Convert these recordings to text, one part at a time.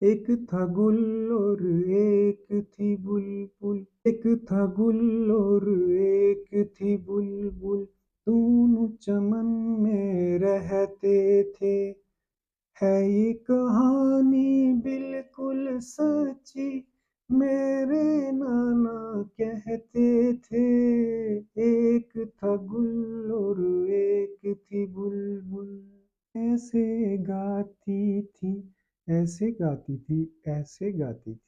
एक था गुल और एक थी बुलबुल। एक था गुल और एक थी बुलबुल। दोनों चमन में रहते थे। है ये कहानी बिल्कुल सच्ची। मेरे नाना कहते थे। एक था गुल और एक थी बुलबुल। ऐसे गाती थी, ऐसे गाती थी, ऐसे गाती थी।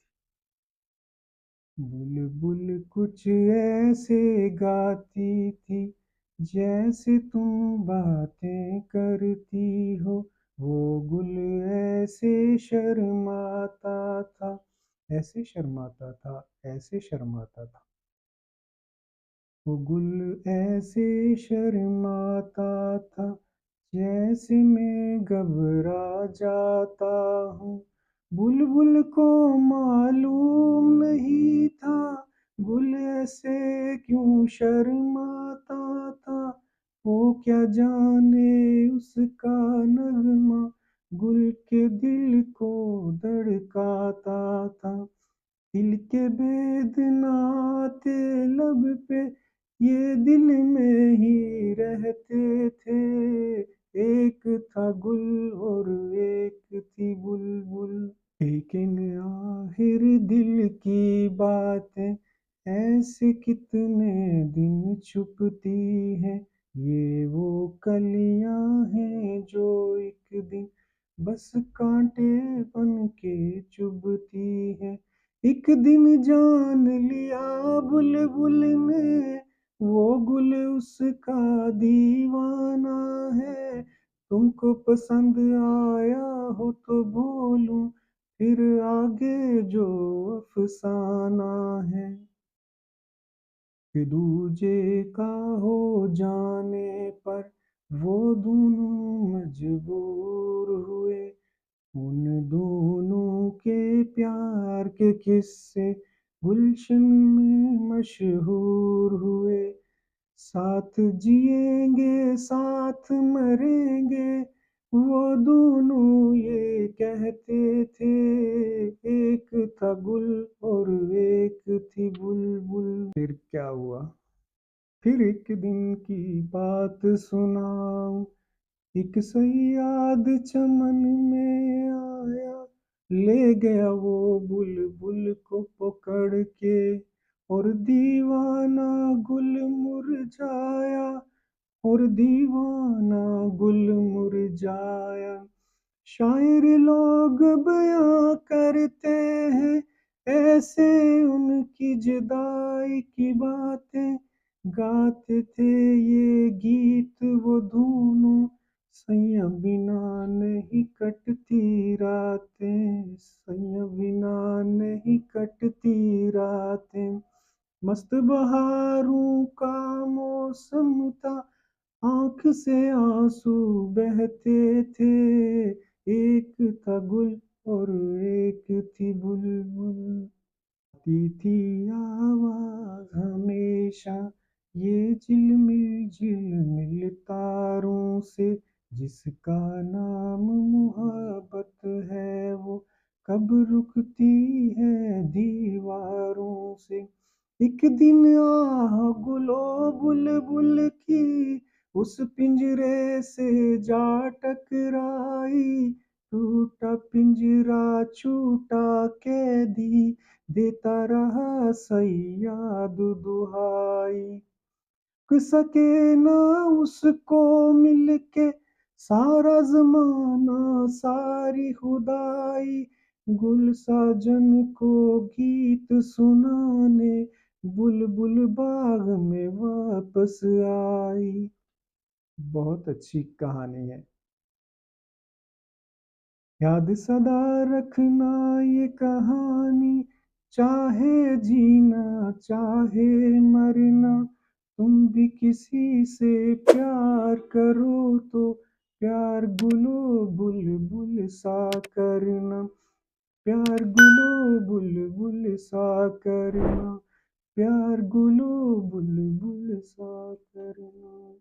बुलबुल कुछ ऐसे गाती थी, जैसे तुम बातें करती हो। वो गुल ऐसे शर्माता था, ऐसे शर्माता था, ऐसे शर्माता था। वो गुल ऐसे शर्माता था, जैसे मैं घबरा जाता हूँ। बुलबुल को मालूम नहीं था, गुल ऐसे क्यों शर्माता था। वो क्या जाने उसका नगमा गुल के दिल को धड़काता था। दिल के भेद ना आते लब पे, ये दिल में ही रहते थे। एक था गुल और एक थी बुलबुल। लेकिन आखिर दिल की बातें ऐसे कितने दिन छुपती हैं। ये वो कलियां हैं जो एक दिन बस कांटे बन के चुभती हैं। एक दिन जान लिया बुलबुल ने, वो गुल उसका दीवाना है। तुमको पसंद आया हो तो बोलूं, फिर आगे जो अफसाना है। कि दूजे का हो जाने पर वो दोनों मजबूर हुए। उन दोनों के प्यार के किस्से गुलशन में मशहूर हुए। साथ जिएंगे साथ मरेंगे, वो दोनों ये कहते थे। एक था गुल और एक थी बुलबुल। फिर क्या हुआ? फिर एक दिन की बात सुनाऊं। एक सयाद चमन में आया, ले गया वो बुलबुल को पकड़ के। और दीवाना गुल मुरझाया, और दीवाना गुल मुरझाया। शायर लोग बयां करते हैं ऐसे उनकी जुदाई की बातें। गाते थे ये गीत वो दोनों, सैया बिना नहीं कटती रातें, सैया बिना नहीं कटती रातें। मस्त बहारों का मौसम था, आंख से आंसू बहते थे। एक था गुल और एक थी बुलबुल। आती थी आवाज हमेशा ये झिलमिल झिलमिल तारों से। जिसका नाम मोहब्बत है, वो कब रुकती है दीवारों से। एक दिन आह गुलो बुलबुल की उस पिंजरे से जा टकराई। टूटा पिंजरा छूटा कैदी, देता रहा सैयाद दुहाई। सके ना उसको मिलके सारा जमाना सारी खुदाई। गुल साजन को गीत सुनाने बुलबुल बाग में वापस आई। बहुत अच्छी कहानी है। याद सदा रखना ये कहानी, चाहे जीना चाहे मरना। तुम भी किसी से प्यार करो तो प्यार गुलो बुलबुल सा करना। प्यार गुलो बुलबुल सा करना। प्यार गुलो बुलबुल सा करना।